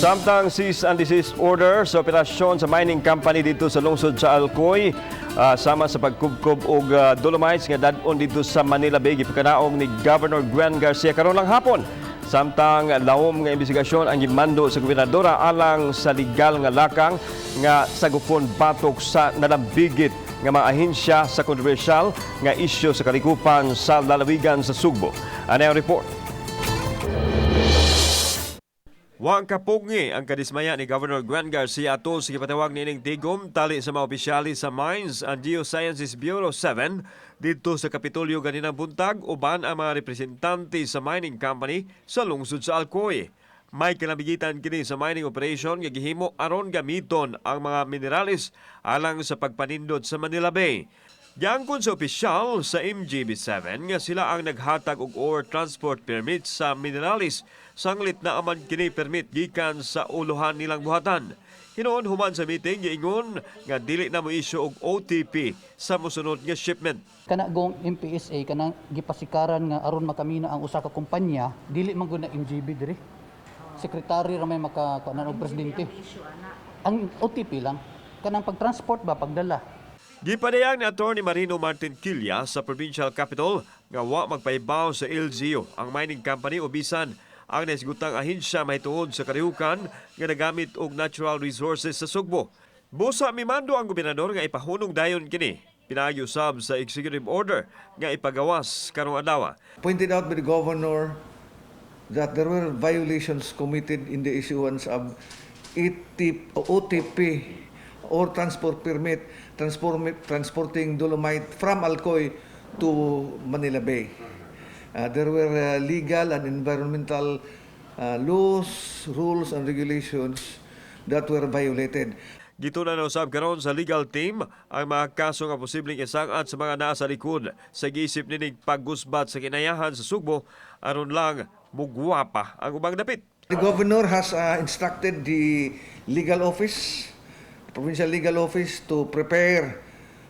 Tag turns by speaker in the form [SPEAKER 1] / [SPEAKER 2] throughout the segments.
[SPEAKER 1] Samtang cease and desist order sa operasyon sa mining company dito sa lungsod sa Alcoy, sama sa pagkubkob og dolomites nga dadon dito sa Manila Bay, gipakanaog ni Governor Gwen Garcia karon lang hapon. Samtang lawom nga investigasyon ang gimando sa gobernadora alang sa legal nga lakang nga sagupon batok sa nalambigit nga mga ahensya sa kontrobersyal nga isyu sa kalikupan sa lalawigan sa Sugbo. Ano ang report? Wang kapungi ang kadismaya ni Governor Gwen Garcia ato sa gipatawag nining tigom tali sa mga opisyali sa Mines and Geosciences Bureau 7 dito sa Kapitolyo ganinang buntag uban ang mga representante sa mining company sa lungsod sa Alcoy. May kalabigitan kini sa mining operation nga gihimo aron gamiton ang mga minerales alang sa pagpanindot sa Manila Bay. Giangkon sa opisyal sa MGB7 nga sila ang naghatag og ore transport permit sa minerales sanglit na aman kini permit gikan sa uluhan nilang buhatan. Hinoon human sa meeting giingon nga dili na mo isyu og OTP sa mosunod nga shipment.
[SPEAKER 2] Kana gong MPSA kanang gipasikaran nga aron makamina ang usa ka kumpanya dili man gud na MGB diri. Sekretary ra may makakuanan og presidente. Ang OTP lang kanang pagtransport ba pagdala.
[SPEAKER 1] Gipadayag ni Atty. Marino Martin Quilla sa provincial capital nga wa magpaibaw sa LGU ang mining company o bisan ang naisgutang ahensya mahitungod sa kalihukan nga nagamit og natural resources sa Sugbo. Busa mimando ang gobernador nga ipahunong dayon kini. Pinagi usab sa executive order nga ipagawas karong adlaw.
[SPEAKER 3] Pointed out by the governor that there were violations committed in the issuance of OTP or transport permit transporting dolomite from Alcoy to Manila Bay. There were legal and environmental laws, rules, and regulations that were violated.
[SPEAKER 1] Dito na nausab karon sa legal team ang mga kaso nga posibleng isangat sa mga nasa likod sa giisip nining paggusbat sa kinayahan sa Sugbo aron lang mugwapa ang ubang dapit.
[SPEAKER 3] The governor has instructed the legal office, provincial legal office, to prepare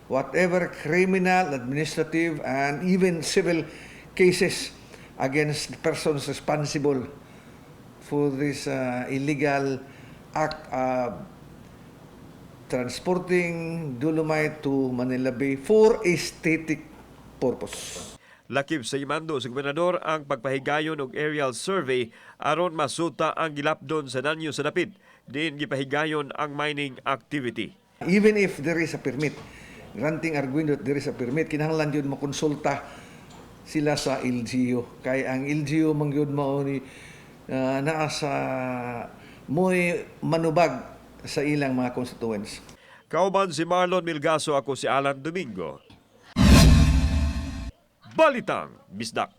[SPEAKER 3] whatever criminal, administrative, and even civil cases against persons responsible for this illegal act of transporting dolomite to Manila Bay for aesthetic purpose.
[SPEAKER 1] Lakip sa imando sa gobernador ang pagpahigayon og aerial survey aron masuta ang gilapdon sa danyo sa dapit. Diin gipahigayon ang mining activity.
[SPEAKER 3] Even if there is a permit, granting argument that there is a permit, kinahanglan yun makonsulta sila sa LGU. Kaya ang LGU mangyud mao ni naa sa moy manubag sa ilang mga constituents.
[SPEAKER 1] Kauban si Marlon Milgaso, ako si Alan Domingo. Balitang Bisdak.